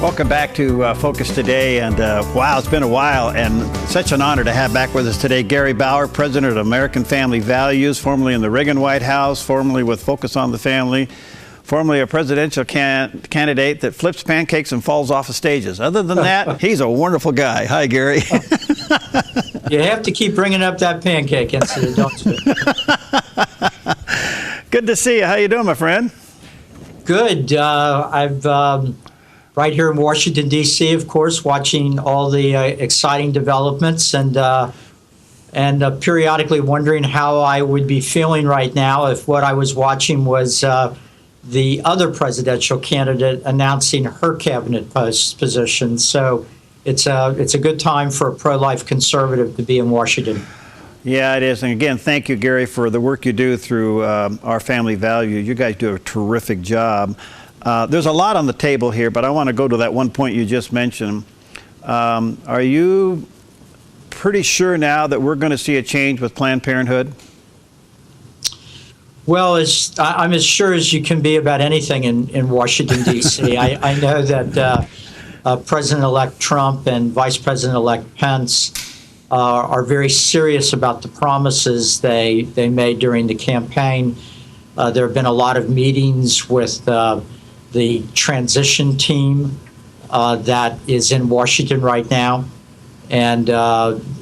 Welcome back to Focus Today, and wow, it's been a while, and such an honor to have back with us today Gary Bauer, President of American Family Values, formerly in the Reagan White House, formerly with Focus on the Family, formerly a presidential candidate that flips pancakes and falls off of stages. Other than that, he's a wonderful guy. Hi, Gary. You have to keep bringing up that pancake incident, don't you? Good to see you. How you doing, my friend? Good. I've right here in Washington, D.C., of course, watching all the exciting developments and periodically wondering how I would be feeling right now if what I was watching was the other presidential candidate announcing her cabinet position. So it's a good time for a pro-life conservative to be in Washington. Yeah, it is. And again, thank you, Gary, for the work you do through our family value. You guys do a terrific job. There's a lot on the table here, but I want to go to that one point you just mentioned. Are you pretty sure now that we're going to see a change with Planned Parenthood? Well, I'm as sure as you can be about anything in Washington, D.C. I know that President-elect Trump and Vice President-elect Pence are very serious about the promises they made during the campaign. There have been a lot of meetings with the transition team that is in Washington right now, and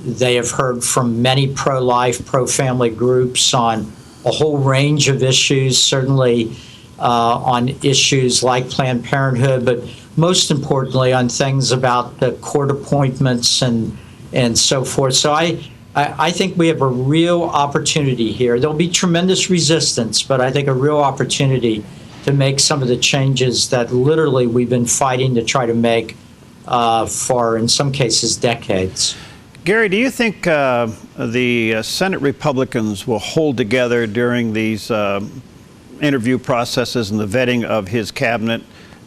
they have heard from many pro-life, pro-family groups on a whole range of issues, certainly on issues like Planned Parenthood, but most importantly on things about the court appointments and so forth. So I think we have a real opportunity here. There'll be tremendous resistance, but I think a real opportunity to make some of the changes that literally we've been fighting to try to make for, in some cases, decades. Gary, do you think the Senate Republicans will hold together during these interview processes and the vetting of his cabinet?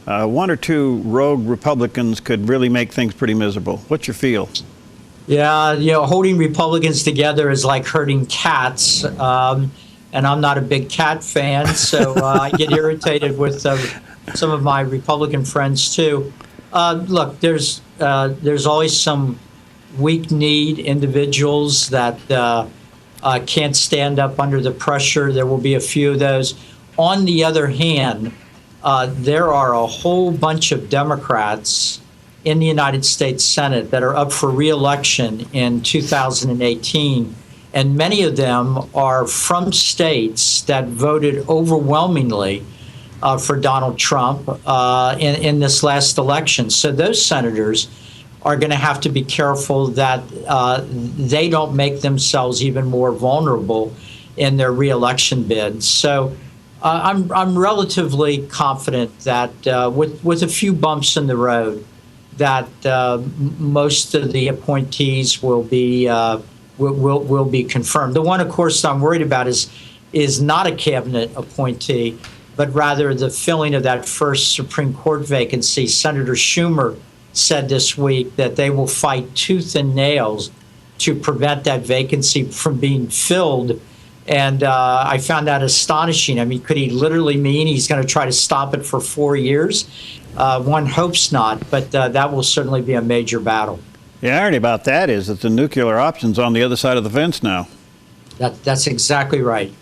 One or two rogue Republicans could really make things pretty miserable. What's your feel? Yeah, holding Republicans together is like herding cats. And I'm not a big cat fan, so I get irritated with some of my Republican friends too. Look, there's always some weak-kneed individuals that can't stand up under the pressure. There will be a few of those. On the other hand, there are a whole bunch of Democrats in the United States Senate that are up for re-election in 2018. And many of them are from states that voted overwhelmingly for Donald Trump in this last election. So those senators are going to have to be careful that they don't make themselves even more vulnerable in their re-election bids. So I'm relatively confident that with a few bumps in the road, that most of the appointees will be confirmed. The one, of course, I'm worried about is not a cabinet appointee, but rather the filling of that first Supreme Court vacancy. Senator Schumer said this week that they will fight tooth and nails to prevent that vacancy from being filled. And I found that astonishing. I mean, could he literally mean he's going to try to stop it for 4 years? One hopes not, but that will certainly be a major battle. The irony about that is that the nuclear option's on the other side of the fence now. That's exactly right.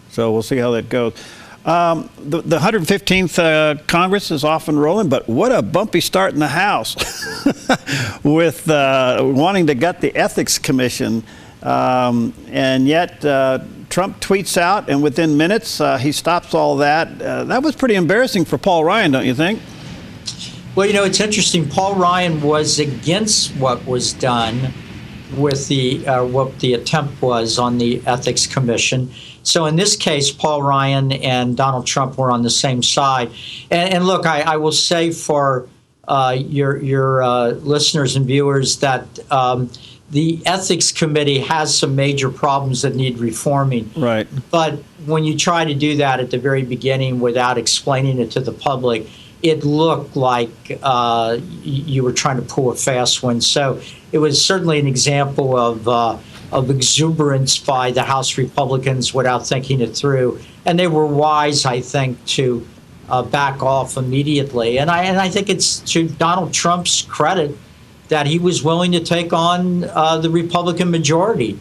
So we'll see how that goes. The 115th Congress is off and rolling, but what a bumpy start in the House with wanting to gut the Ethics Commission. And yet Trump tweets out, and within minutes he stops all that. That was pretty embarrassing for Paul Ryan, don't you think? Well, it's interesting. Paul Ryan was against what was done with what the attempt was on the Ethics Commission. So in this case, Paul Ryan and Donald Trump were on the same side. And look, I will say for your listeners and viewers that the Ethics Committee has some major problems that need reforming. Right. But when you try to do that at the very beginning without explaining it to the public, it looked like you were trying to pull a fast one. So it was certainly an example of exuberance by the House Republicans without thinking it through. And they were wise, I think, to back off immediately. And I think it's to Donald Trump's credit that he was willing to take on the Republican majority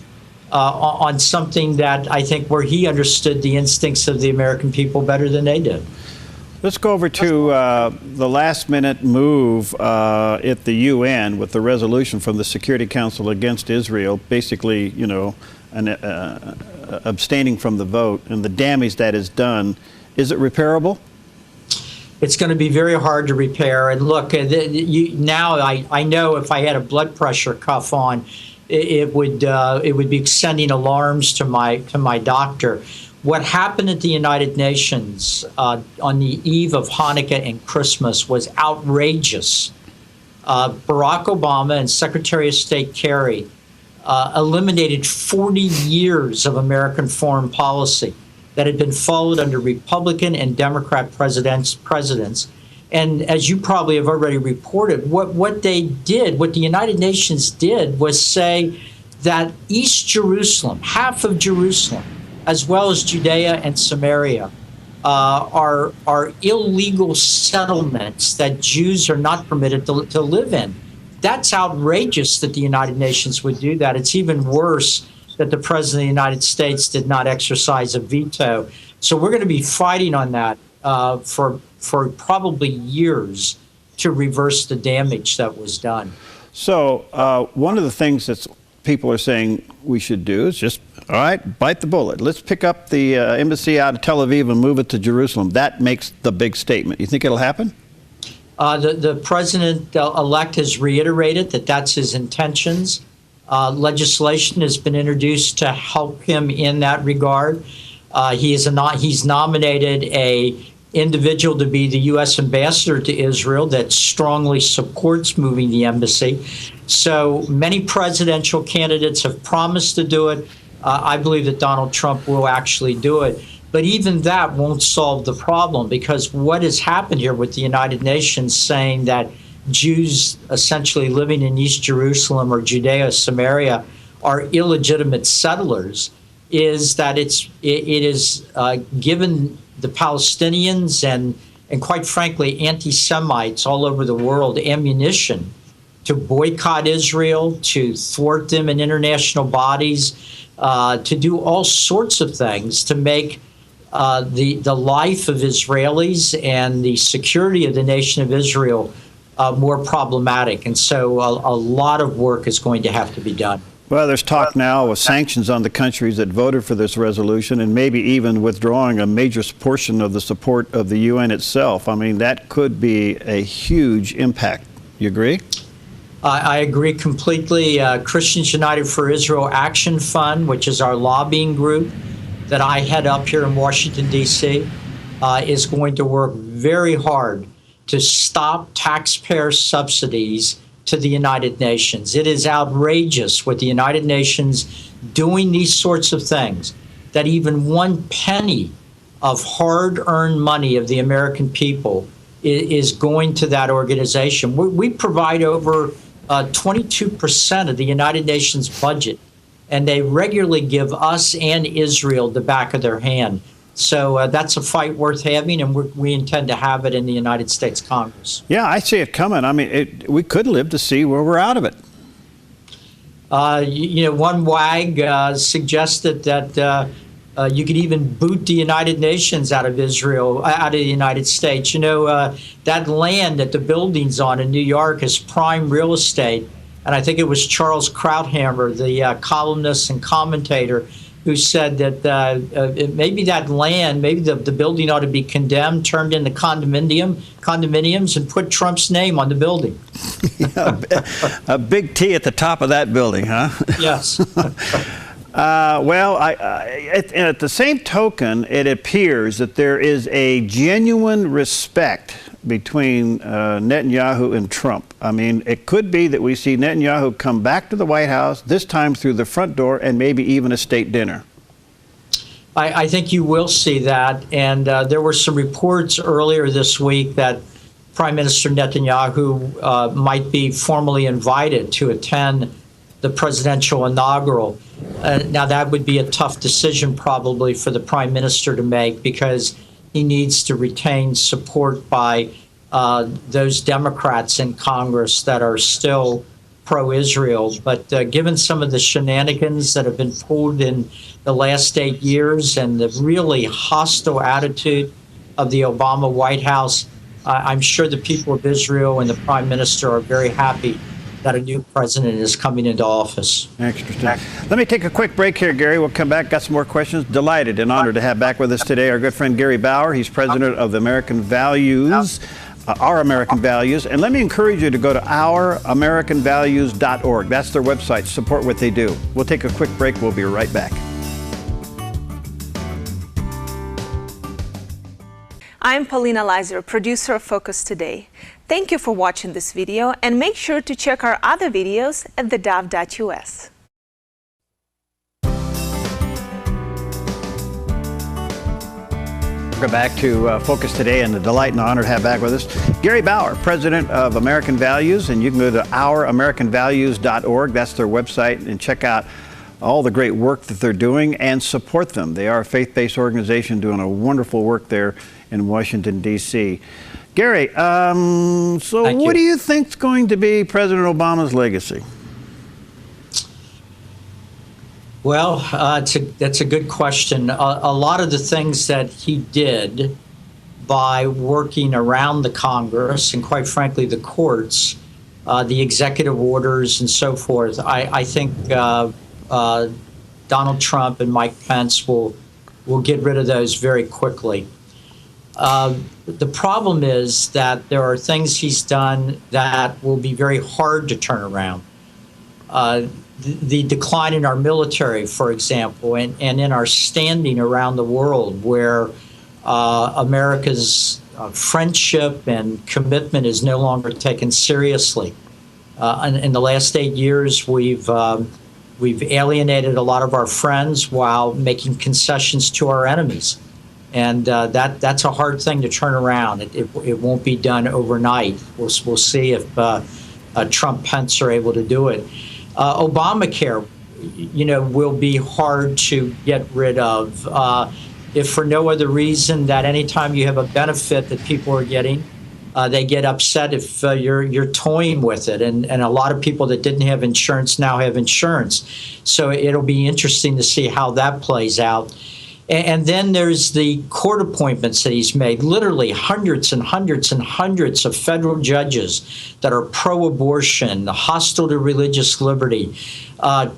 on something that I think where he understood the instincts of the American people better than they did. Let's go over to the last-minute move at the UN with the resolution from the Security Council against Israel, basically, you know, abstaining from the vote and the damage that is done. Is it repairable? It's going to be very hard to repair. And look, now I know if I had a blood pressure cuff on, it would be sending alarms to my doctor. What happened at the United Nations on the eve of Hanukkah and Christmas was outrageous. Barack Obama and Secretary of State Kerry eliminated 40 years of American foreign policy that had been followed under Republican and Democrat presidents. And as you probably have already reported, what they did, what the United Nations did, was say that East Jerusalem, half of Jerusalem, as well as Judea and Samaria, are illegal settlements that Jews are not permitted to live in. That's outrageous that the United Nations would do that. It's even worse that the President of the United States did not exercise a veto. So we're going to be fighting on that for probably years to reverse the damage that was done. So one of the things that people are saying we should do is just, all right, bite the bullet. Let's pick up the embassy out of Tel Aviv and move it to Jerusalem. That makes the big statement. You think it'll happen? The president-elect has reiterated that that's his intentions. Legislation has been introduced to help him in that regard. He's nominated a individual to be the U.S. ambassador to Israel that strongly supports moving the embassy. So many presidential candidates have promised to do it. I believe that Donald Trump will actually do it. But even that won't solve the problem, because what has happened here with the United Nations saying that Jews essentially living in East Jerusalem or Judea, Samaria are illegitimate settlers is that it is given the Palestinians and quite frankly anti-Semites all over the world ammunition to boycott Israel, to thwart them in international bodies, to do all sorts of things to make the life of Israelis and the security of the nation of Israel more problematic. And so a lot of work is going to have to be done. Well, there's talk now of sanctions on the countries that voted for this resolution and maybe even withdrawing a major portion of the support of the UN itself. I mean, that could be a huge impact. You agree? I agree completely. Christians United for Israel Action Fund, which is our lobbying group that I head up here in Washington, D.C., is going to work very hard to stop taxpayer subsidies to the United Nations. It is outrageous with the United Nations doing these sorts of things, that even 1 penny of hard-earned money of the American people is going to that organization. We provide over 22% of the United Nations budget, and they regularly give us and Israel the back of their hand. So that's a fight worth having, and we intend to have it in the United States Congress. Yeah, I see it coming. I mean, we could live to see where we're out of it. One wag suggested that you could even boot the United Nations out of Israel, out of the United States. That land that the building's on in New York is prime real estate. And I think it was Charles Krauthammer, the columnist and commentator, who said that maybe that land, maybe the building ought to be condemned, turned into condominiums, and put Trump's name on the building. A big T at the top of that building, huh? Yes. Well, at the same token, it appears that there is a genuine respect between Netanyahu and Trump. I mean, it could be that we see Netanyahu come back to the White House, this time through the front door, and maybe even a state dinner. I think you will see that. And there were some reports earlier this week that Prime Minister Netanyahu might be formally invited to attend the presidential inaugural. Now, that would be a tough decision probably for the Prime Minister to make, because he needs to retain support by those Democrats in Congress that are still pro-Israel. But given some of the shenanigans that have been pulled in the last 8 years and the really hostile attitude of the Obama White House, I'm sure the people of Israel and the Prime Minister are very happy that a new president is coming into office. Interesting. Let me take a quick break here, Gary. We'll come back. Got some more questions. Delighted and honored to have back with us today our good friend Gary Bauer. He's president of the American Values, Our American Values. And let me encourage you to go to ouramericanvalues.org. That's their website. Support what they do. We'll take a quick break. We'll be right back. I'm Paulina Leiser, producer of Focus Today. Thank you for watching this video, and make sure to check our other videos at theDove.us. Welcome back to Focus Today, and the delight and honor to have back with us Gary Bauer, president of American Values, and you can go to ouramericanvalues.org. That's their website, and check out all the great work that they're doing and support them. They are a faith-based organization doing a wonderful work there in Washington, D.C. Gary, so what do you think is going to be President Obama's legacy? Well, that's a good question. A lot of the things that he did by working around the Congress and, quite frankly, the courts, the executive orders and so forth, I think Donald Trump and Mike Pence will get rid of those very quickly. The problem is that there are things he's done that will be very hard to turn around. The decline in our military, for example, and in our standing around the world, where America's friendship and commitment is no longer taken seriously. In the last 8 years, we've alienated a lot of our friends while making concessions to our enemies. And that's a hard thing to turn around. It won't be done overnight. We'll see if Trump, Pence are able to do it. Obamacare, will be hard to get rid of. If for no other reason that anytime you have a benefit that people are getting, they get upset if you're toying with it. And a lot of people that didn't have insurance now have insurance. So it'll be interesting to see how that plays out. And then there's the court appointments that he's made, literally hundreds and hundreds and hundreds of federal judges that are pro-abortion, hostile to religious liberty.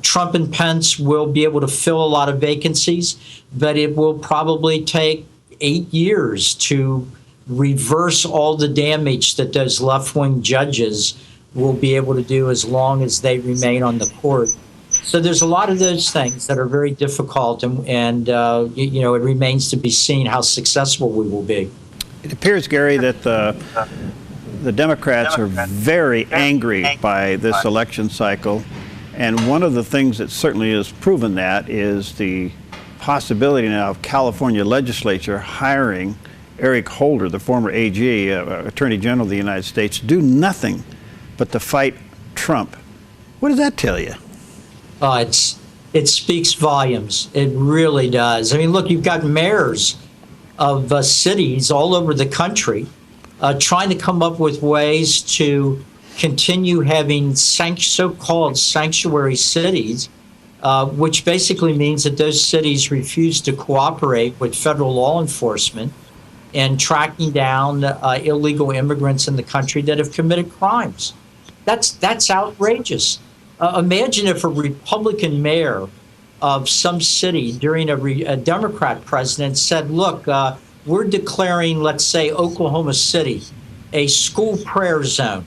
Trump and Pence will be able to fill a lot of vacancies, but it will probably take 8 years to reverse all the damage that those left-wing judges will be able to do as long as they remain on the court. So there's a lot of those things that are very difficult, and it remains to be seen how successful we will be. It appears, Gary, that the Democrats are very angry by this election cycle, and one of the things that certainly has proven that is the possibility now of California legislature hiring Eric Holder, the former AG, Attorney General of the United States, to do nothing but to fight Trump. What does that tell you? It speaks volumes. It really does. I mean, look, you've got mayors of cities all over the country trying to come up with ways to continue having so-called sanctuary cities, which basically means that those cities refuse to cooperate with federal law enforcement in tracking down illegal immigrants in the country that have committed crimes. That's outrageous. Imagine if a Republican mayor of some city during a Democrat president said, look, we're declaring, let's say, Oklahoma City, a school prayer zone.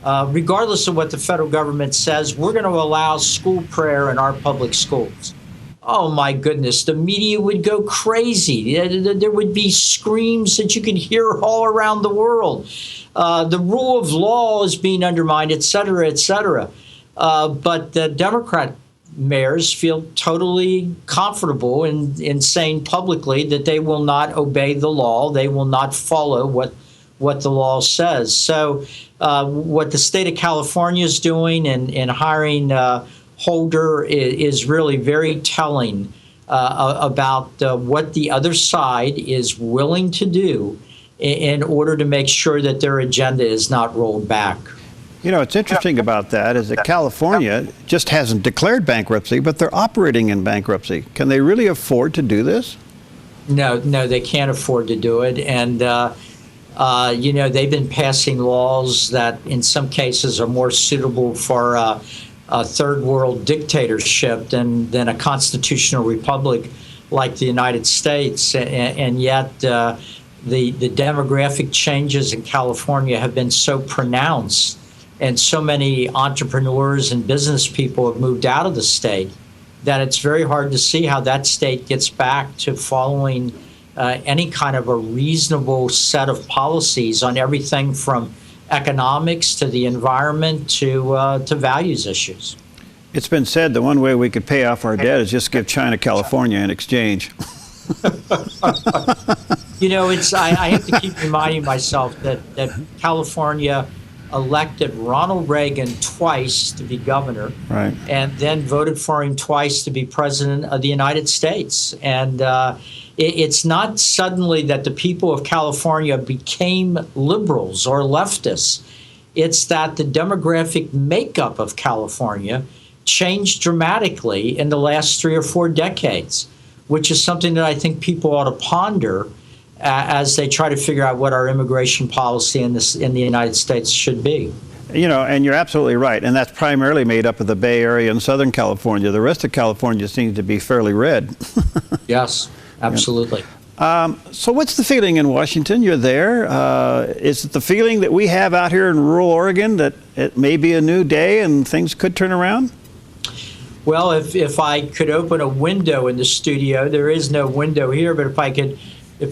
Regardless of what the federal government says, we're going to allow school prayer in our public schools. Oh, my goodness, the media would go crazy. There would be screams that you could hear all around the world. The rule of law is being undermined, et cetera, et cetera. But the Democrat mayors feel totally comfortable in saying publicly that they will not obey the law. They will not follow what the law says. So what the state of California is doing in hiring Holder is really very telling about what the other side is willing to do in order to make sure that their agenda is not rolled back. You know, what's interesting about that is that California just hasn't declared bankruptcy, but they're operating in bankruptcy. Can they really afford to do this? No, they can't afford to do it. And, you know, they've been passing laws that in some cases are more suitable for a third world dictatorship than a constitutional republic like the United States. And yet the demographic changes in California have been so pronounced, and so many entrepreneurs and business people have moved out of the state, that it's very hard to see how that state gets back to following any kind of a reasonable set of policies on everything from economics to the environment to values issues. It's been said the one way we could pay off our debt is just give China California in exchange. You know, I have to keep reminding myself that California elected Ronald Reagan twice to be governor, right, and then voted for him twice to be president of the United States. And it's not suddenly that the people of California became liberals or leftists. It's that the demographic makeup of California changed dramatically in the last 3 or 4 decades, which is something that I think people ought to ponder as they try to figure out what our immigration policy in the United States should be. You know, and you're absolutely right, and that's primarily made up of the Bay Area and Southern California. The rest of California seems to be fairly red. Yes, absolutely. So what's the feeling in Washington? You're there. Is it the feeling that we have out here in rural Oregon that it may be a new day and things could turn around? Well, if I could open a window in the studio, there is no window here, but if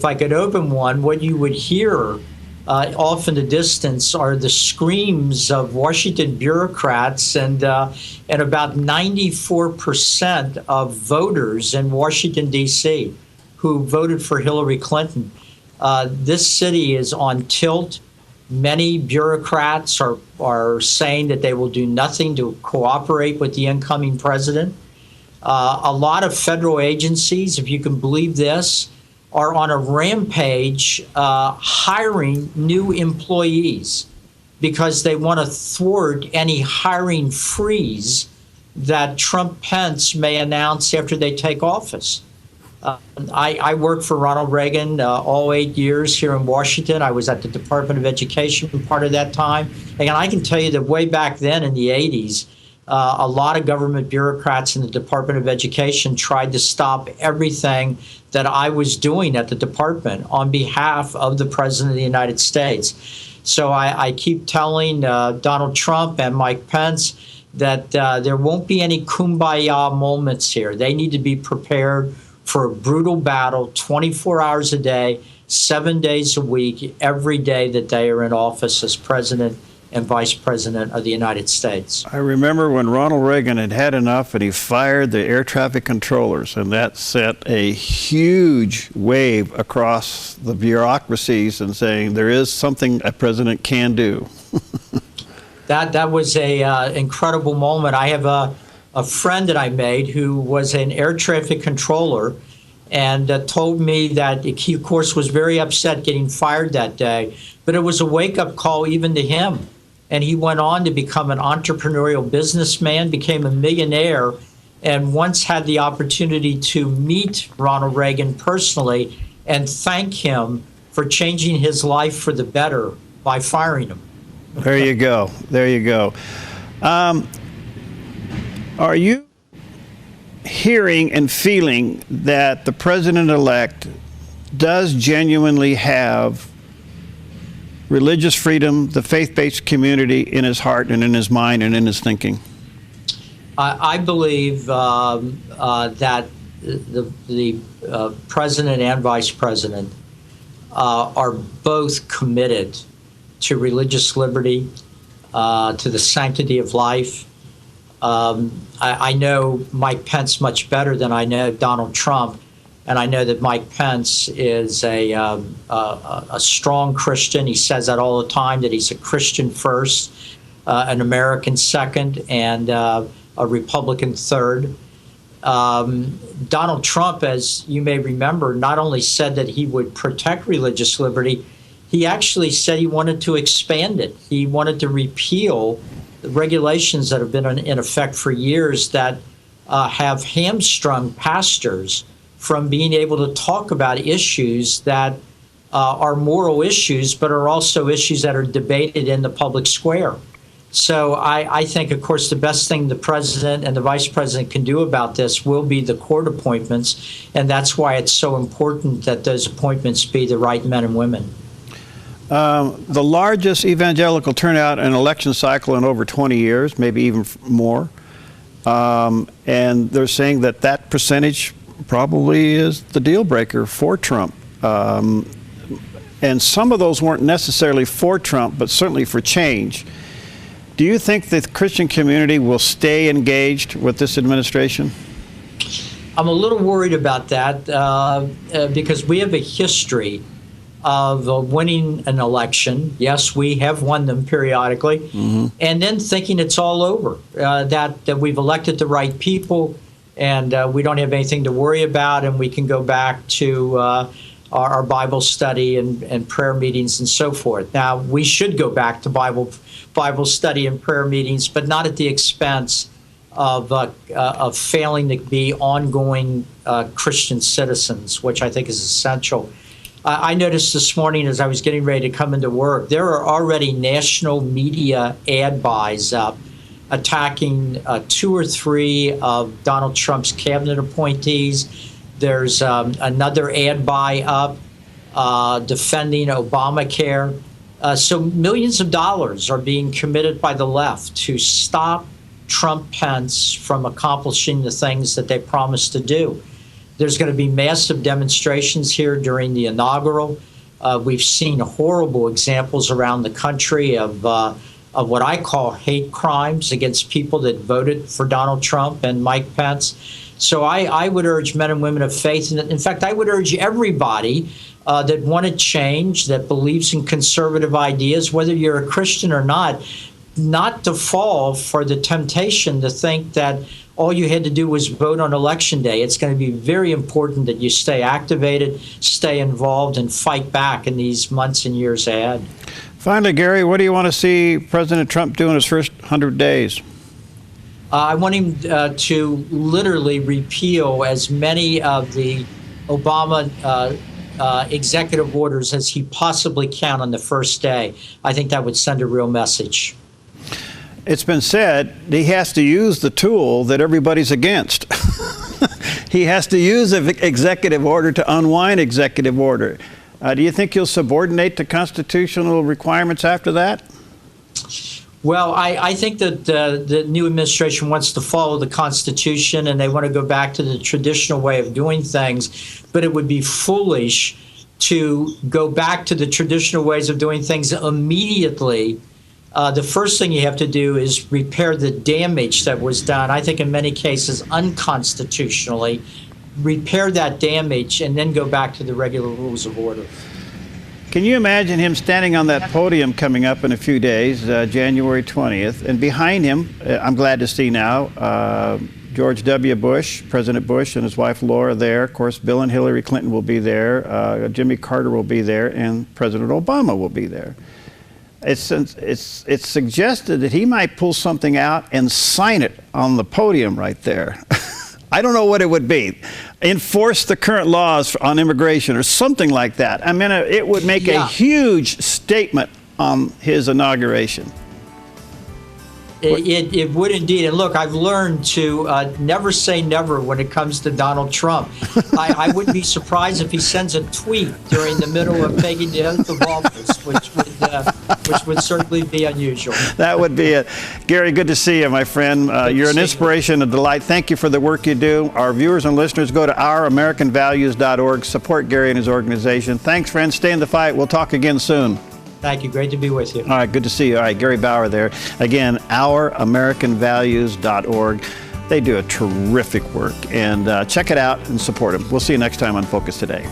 I could open one, what you would hear off in the distance are the screams of Washington bureaucrats, and about 94% of voters in Washington, D.C. who voted for Hillary Clinton. This city is on tilt. Many bureaucrats are saying that they will do nothing to cooperate with the incoming president. A lot of federal agencies, if you can believe this, are on a rampage hiring new employees because they want to thwart any hiring freeze that Trump-Pence may announce after they take office. I worked for Ronald Reagan all 8 years here in Washington. I was at the Department of Education part of that time. And I can tell you that way back then in the 80s, a lot of government bureaucrats in the Department of Education tried to stop everything that I was doing at the department on behalf of the President of the United States. So I keep telling Donald Trump and Mike Pence that there won't be any kumbaya moments here. They need to be prepared for a brutal battle 24 hours a day, 7 days a week, every day that they are in office as president and vice president of the United States. I remember when Ronald Reagan had had enough and he fired the air traffic controllers, and that set a huge wave across the bureaucracies and saying there is something a president can do. That was a incredible moment. I have a friend that I made who was an air traffic controller and told me that he, of course, was very upset getting fired that day, but it was a wake-up call even to him. And he went on to become an entrepreneurial businessman, became a millionaire, and once had the opportunity to meet Ronald Reagan personally and thank him for changing his life for the better by firing him. There you go. There you go. Are you hearing and feeling that the president-elect does genuinely have religious freedom, the faith-based community in his heart and in his mind and in his thinking? I believe that the president and vice president are both committed to religious liberty, to the sanctity of life. I know Mike Pence much better than I know Donald Trump, and I know that Mike Pence is a strong Christian. He says that all the time, that he's a Christian first, an American second, and a Republican third. Donald Trump, as you may remember, not only said that he would protect religious liberty, he actually said he wanted to expand it. He wanted to repeal the regulations that have been in effect for years that have hamstrung pastors from being able to talk about issues that are moral issues, but are also issues that are debated in the public square. So I think, of course, the best thing the president and the vice president can do about this will be the court appointments, and that's why it's so important that those appointments be the right men and women. The largest evangelical turnout in an election cycle in over 20 years, maybe even more. And they're saying that that percentage probably is the deal breaker for Trump. And some of those weren't necessarily for Trump, but certainly for change. Do you think the Christian community will stay engaged with this administration? I'm a little worried about that because we have a history of winning an election. Yes, we have won them periodically, and then thinking it's all over, that we've elected the right people and we don't have anything to worry about, and we can go back to our Bible study and prayer meetings and so forth. Now, we should go back to Bible study and prayer meetings, but not at the expense of failing to be ongoing Christian citizens, which I think is essential. I noticed this morning as I was getting ready to come into work, there are already national media ad buys up attacking 2 or 3 of Donald Trump's cabinet appointees. There's another ad buy up defending Obamacare. So millions of dollars are being committed by the left to stop Trump-Pence from accomplishing the things that they promised to do. There's going to be massive demonstrations here during the inaugural. We've seen horrible examples around the country of what I call hate crimes against people that voted for Donald Trump and Mike Pence. So I would urge men and women of faith, and in fact, I would urge everybody that wanted change, that believes in conservative ideas, whether you're a Christian or not to fall for the temptation to think that all you had to do was vote on Election Day. It's going to be very important that you stay activated, stay involved, and fight back in these months and years ahead. Finally, Gary, what do you want to see President Trump do in his first 100 days? I want him to literally repeal as many of the Obama executive orders as he possibly can on the first day. I think that would send a real message. It's been said he has to use the tool that everybody's against. He has to use an executive order to unwind executive order. Do you think he'll subordinate to constitutional requirements after that? Well, I think that the new administration wants to follow the Constitution, and they want to go back to the traditional way of doing things. But it would be foolish to go back to the traditional ways of doing things immediately. The first thing you have to do is repair the damage that was done, I think in many cases unconstitutionally, repair that damage, and then go back to the regular rules of order. Can you imagine him standing on that podium coming up in a few days, January 20th, and behind him, I'm glad to see now, George W. Bush, President Bush and his wife Laura there. Of course, Bill and Hillary Clinton will be there. Jimmy Carter will be there, and President Obama will be there. It's suggested that he might pull something out and sign it on the podium right there. I don't know what it would be. Enforce the current laws on immigration or something like that. I mean, it would make a huge statement on his inauguration. It would indeed. And look, I've learned to never say never when it comes to Donald Trump. I wouldn't be surprised if he sends a tweet during the middle of taking the oath of office, which would certainly be unusual. That would be it. Gary, good to see you, my friend. You're an inspiration, a delight. Thank you for the work you do. Our viewers and listeners, go to ouramericanvalues.org. Support Gary and his organization. Thanks, friends. Stay in the fight. We'll talk again soon. Thank you. Great to be with you. All right. Good to see you. All right. Gary Bauer there. Again, ouramericanvalues.org. They do a terrific work. And check it out and support them. We'll see you next time on Focus Today.